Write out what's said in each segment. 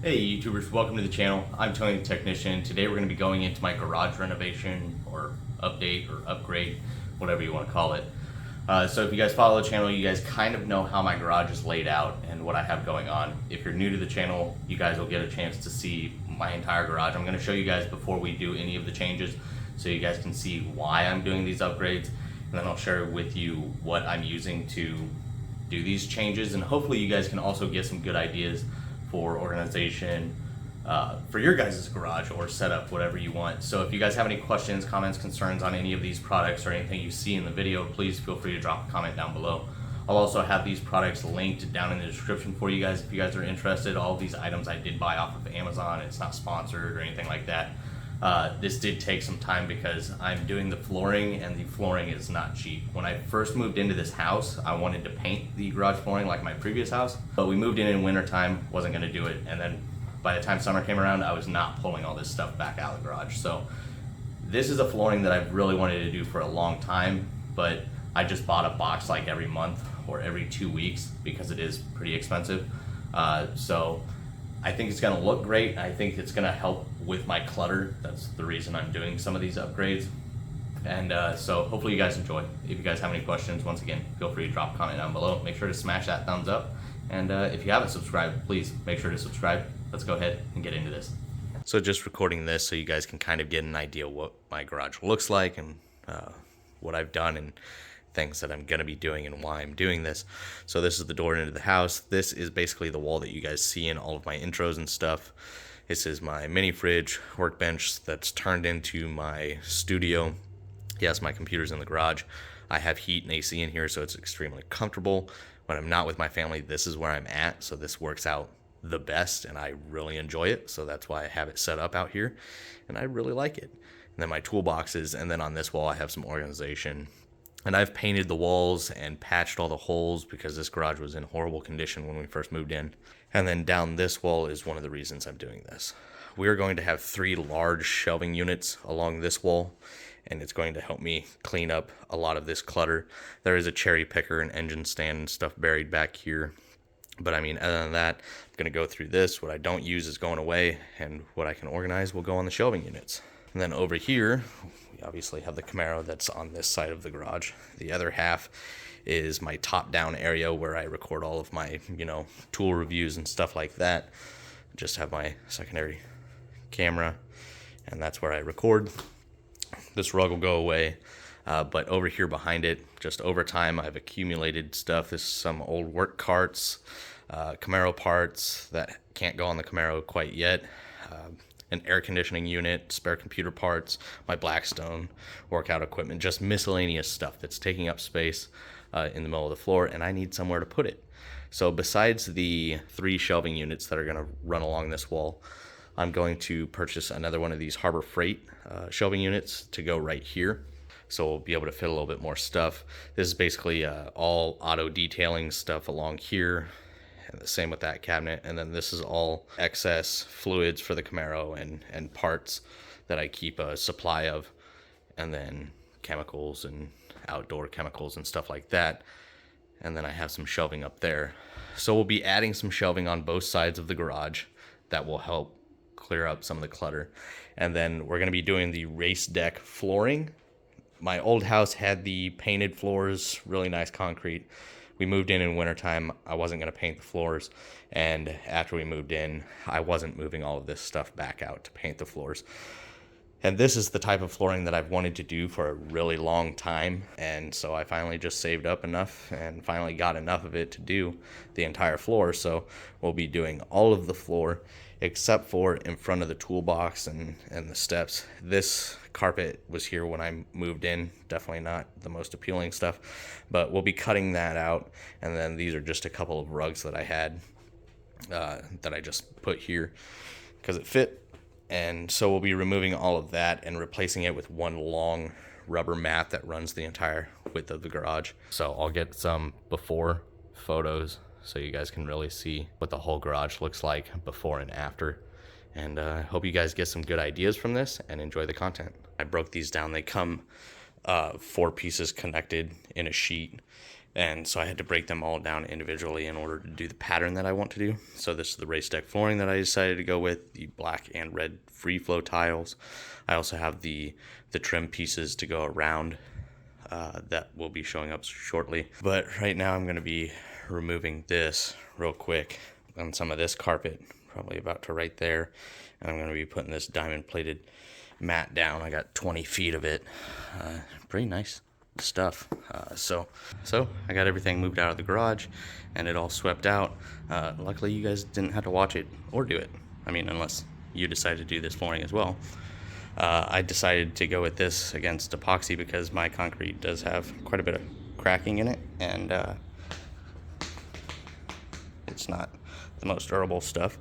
Hey YouTubers, welcome to the channel. I'm Tony the Technician. Today we're going to be going into my garage renovation or update or upgrade, whatever you want to call it. So if you guys follow the channel, you guys kind of know how my garage is laid out and what I have going on. If you're new to the channel, you guys will get a chance to see my entire garage. I'm going to show you guys before we do any of the changes so you guys can see why I'm doing these upgrades, and then I'll share with you what I'm using to do these changes, and hopefully you guys can also get some good ideas for organization for your guys' garage or setup, whatever you want. So if you guys have any questions, comments, concerns on any of these products or anything you see in the video, please feel free to drop a comment down below. I'll also have these products linked down in the description for you guys if you guys are interested. All of these items I did buy off of Amazon. It's not sponsored or anything like that. This did take some time because I'm doing the flooring, and the flooring is not cheap. When I first moved into this house, I wanted to paint the garage flooring like my previous house, but we moved in winter time, wasn't going to do it, and then by the time summer came around, I was not pulling all this stuff back out of the garage. So this is a flooring that I've really wanted to do for a long time, but I just bought a box like every month or every 2 weeks because it is pretty expensive. So I think it's gonna look great. I think it's gonna help with my clutter. That's the reason I'm doing some of these upgrades. And so hopefully you guys enjoy. If you guys have any questions, once again, feel free to drop a comment down below. Make sure to smash that thumbs up. And if you haven't subscribed, please make sure to subscribe. Let's go ahead and get into this. So just recording this so you guys can kind of get an idea what my garage looks like and what I've done and things that I'm going to be doing and why I'm doing this. So this is the door into the house. This is basically the wall that you guys see in all of my intros and stuff. This is my mini fridge workbench that's turned into my studio. Yes, my computer's in the garage. I have heat and AC in here, so it's extremely comfortable. When I'm not with my family, this is where I'm at, so this works out the best, and I really enjoy it. So that's why I have it set up out here, and I really like it. And then my toolboxes, and then on this wall I have some organization. And I've painted the walls and patched all the holes because this garage was in horrible condition when we first moved in. And then down this wall is one of the reasons I'm doing this. We're going to have 3 large shelving units along this wall, and it's going to help me clean up a lot of this clutter. There is a cherry picker and engine stand and stuff buried back here. But I mean, other than that, I'm going to go through this. What I don't use is going away, and what I can organize will go on the shelving units. And then over here, we obviously have the Camaro that's on this side of the garage. The other half is my top-down area where I record all of my, tool reviews and stuff like that. Just have my secondary camera, and that's where I record. This rug will go away, but over here behind it, just over time, I've accumulated stuff. This is some old work carts, Camaro parts that can't go on the Camaro quite yet. An air conditioning unit, spare computer parts, my Blackstone workout equipment, just miscellaneous stuff that's taking up space in the middle of the floor, and I need somewhere to put it. So besides the 3 shelving units that are going to run along this wall, I'm going to purchase another one of these Harbor Freight shelving units to go right here. So we'll be able to fit a little bit more stuff. This is basically all auto detailing stuff along here. And the same with that cabinet. And then this is all excess fluids for the Camaro and parts that I keep a supply of. And then chemicals and outdoor chemicals and stuff like that. And then I have some shelving up there. So we'll be adding some shelving on both sides of the garage that will help clear up some of the clutter. And then we're going to be doing the RaceDeck flooring. My old house had the painted floors, really nice concrete. We moved in wintertime. I wasn't going to paint the floors, and after we moved in, I wasn't moving all of this stuff back out to paint the floors. And this is the type of flooring that I've wanted to do for a really long time, and so I finally just saved up enough and finally got enough of it to do the entire floor. So we'll be doing all of the floor except for in front of the toolbox and the steps. This carpet was here when I moved in, definitely not the most appealing stuff, but we'll be cutting that out. And then these are just a couple of rugs that I had that I just put here because it fit. And so we'll be removing all of that and replacing it with one long rubber mat that runs the entire width of the garage. So I'll get some before photos so you guys can really see what the whole garage looks like before and after. And I hope you guys get some good ideas from this and enjoy the content. I broke these down. They come 4 pieces connected in a sheet, And so I had to break them all down individually in order to do the pattern that I want to do. So this is the RaceDeck flooring that I decided to go with, the black and red free flow tiles. I also have the trim pieces to go around that will be showing up shortly. But right now I'm going to be removing this real quick on some of this carpet, probably about to right there. And I'm going to be putting this diamond plated mat down. I got 20 feet of it. Pretty nice stuff. So I got everything moved out of the garage and it all swept out. Luckily you guys didn't have to watch it or do it. I mean, unless you decide to do this flooring as well. I decided to go with this against epoxy because my concrete does have quite a bit of cracking in it, and it's not the most durable stuff,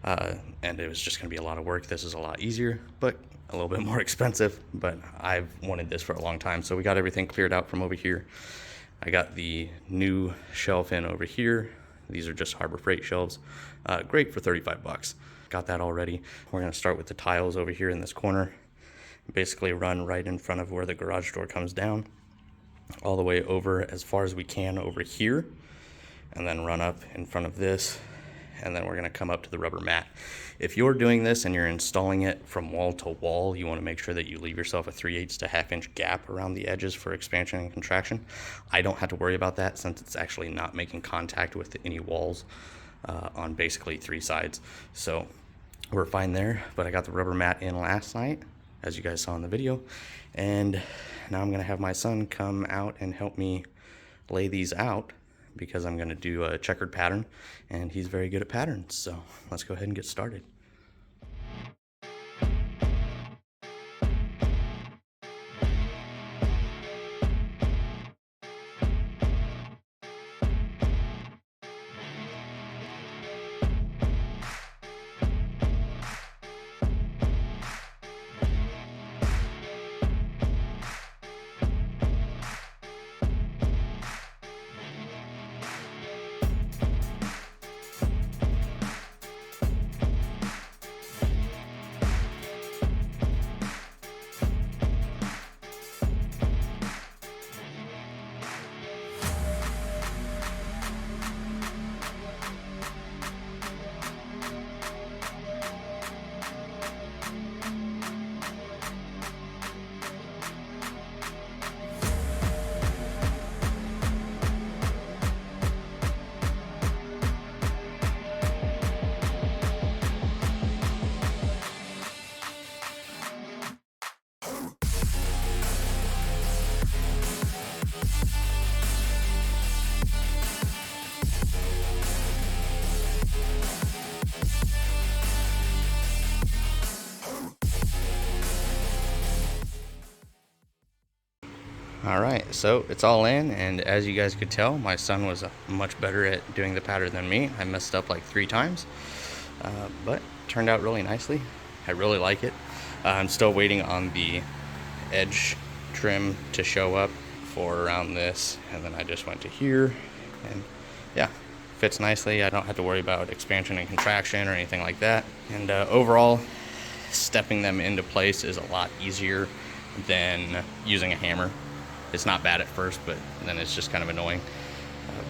and it was just going to be a lot of work. This is a lot easier, but a little bit more expensive, but I've wanted this for a long time. So we got everything cleared out from over here. I got the new shelf in over here. These are just Harbor Freight shelves. Great for 35 bucks. Got that already. We're going to start with the tiles over here in this corner. Basically run right in front of where the garage door comes down, all the way over as far as we can over here, and then run up in front of this, and then we're going to come up to the rubber mat. If you're doing this and you're installing it from wall to wall, you want to make sure that you leave yourself a 3/8 to 1/2 inch gap around the edges for expansion and contraction. I don't have to worry about that since it's actually not making contact with any walls on basically 3 sides. So we're fine there, but I got the rubber mat in last night, as you guys saw in the video, and now I'm going to have my son come out and help me lay these out because I'm going to do a checkered pattern, and he's very good at patterns. So let's go ahead and get started. All right, so it's all in, and as you guys could tell, my son was much better at doing the pattern than me. I messed up like 3 times, but turned out really nicely. I really like it. I'm still waiting on the edge trim to show up for around this, and then I just went to here, and yeah, fits nicely. I don't have to worry about expansion and contraction or anything like that, and overall, stepping them into place is a lot easier than using a hammer. It's not bad at first, but then it's just kind of annoying.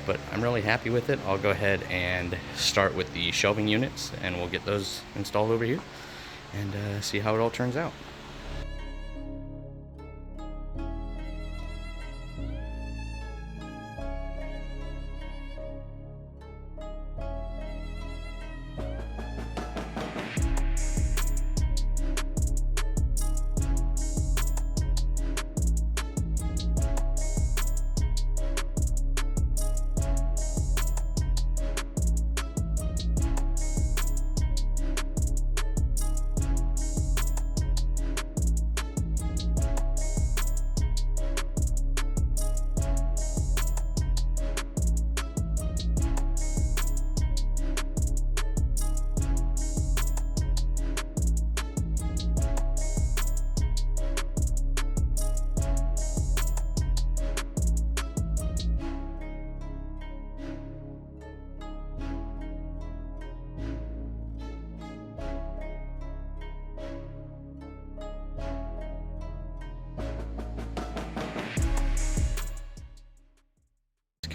But I'm really happy with it. I'll go ahead and start with the shelving units, and we'll get those installed over here and see how it all turns out.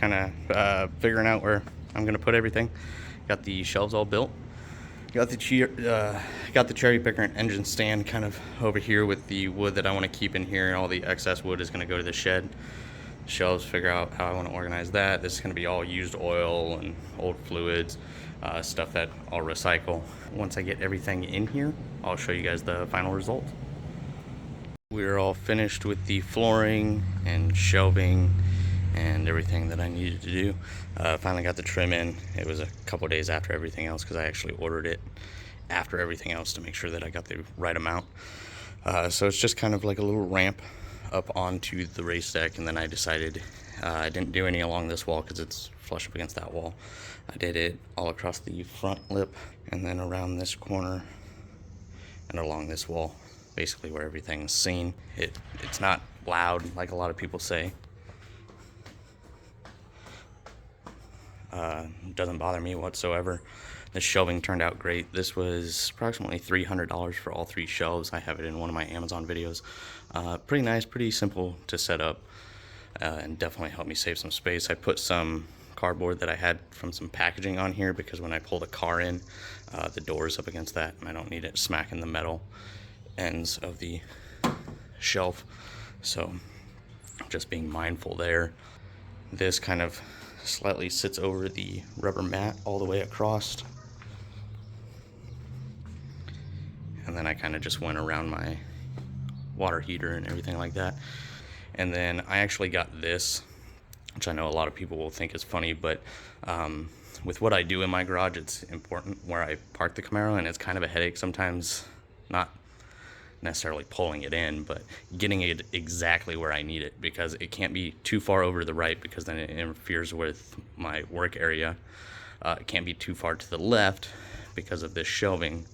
kind of figuring out where I'm gonna put everything. Got the shelves all built. Got the cherry picker and engine stand kind of over here with the wood that I want to keep in here, and all the excess wood is going to go to the shed. Shelves, figure out how I want to organize that. This is going to be all used oil and old fluids, stuff that I'll recycle. Once I get everything in here, I'll show you guys the final result. We're all finished with the flooring and shelving and everything that I needed to do. Finally got the trim in. It was a couple days after everything else because I actually ordered it after everything else to make sure that I got the right amount. So it's just kind of like a little ramp up onto the race deck, and then I decided I didn't do any along this wall because it's flush up against that wall. I did it all across the front lip and then around this corner and along this wall, basically where everything's seen. It's not loud like a lot of people say. Doesn't bother me whatsoever. The shelving turned out great. This was approximately $300 for all 3 shelves. I have it in one of my Amazon videos. Pretty nice, pretty simple to set up, and definitely helped me save some space. I put some cardboard that I had from some packaging on here because when I pull the car in, the door's up against that and I don't need it smacking the metal ends of the shelf. So just being mindful there. This kind of slightly sits over the rubber mat all the way across, and then I kind of just went around my water heater and everything like that. And then I actually got this, which I know a lot of people will think is funny, but with what I do in my garage, it's important where I park the Camaro, and it's kind of a headache sometimes, not necessarily pulling it in, but getting it exactly where I need it, because it can't be too far over to the right because then it interferes with my work area. It can't be too far to the left because of this shelving,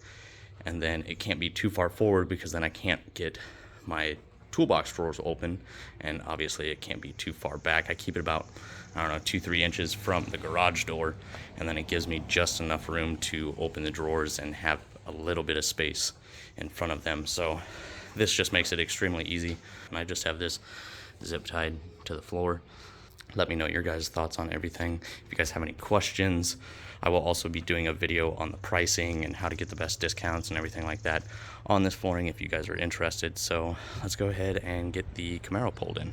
and then it can't be too far forward because then I can't get my toolbox drawers open, and obviously it can't be too far back. I keep it about, I don't know, 2-3 inches from the garage door, and then it gives me just enough room to open the drawers and have a little bit of space in front of them. So this just makes it extremely easy, and I just have this zip tied to the floor. Let me know your guys' thoughts on everything. If you guys have any questions, I will also be doing a video on the pricing and how to get the best discounts and everything like that on this flooring if you guys are interested. So let's go ahead and get the Camaro pulled in.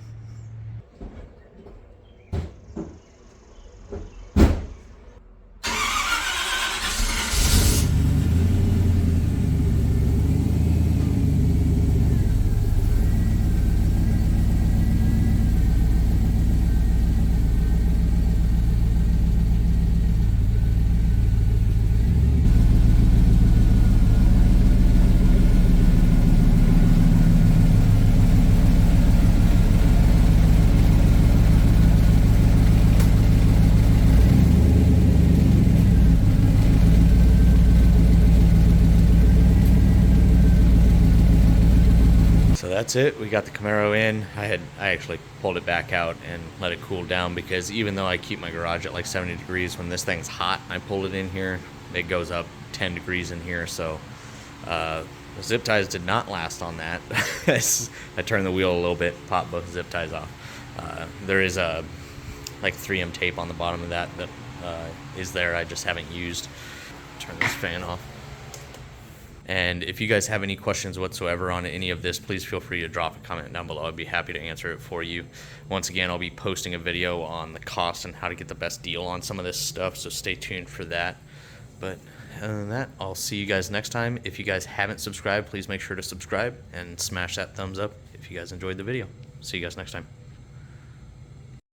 So that's it. We got the Camaro in. I actually pulled it back out and let it cool down, because even though I keep my garage at like 70 degrees, when this thing's hot, I pull it in here, it goes up 10 degrees in here. So the zip ties did not last on that. I turned the wheel a little bit, popped both zip ties off. There is a like 3M tape on the bottom of that is there. I just haven't used. Turn this fan off. And if you guys have any questions whatsoever on any of this, please feel free to drop a comment down below. I'd be happy to answer it for you. Once again, I'll be posting a video on the cost and how to get the best deal on some of this stuff, so stay tuned for that. But other than that, I'll see you guys next time. If you guys haven't subscribed, please make sure to subscribe and smash that thumbs up if you guys enjoyed the video. See you guys next time.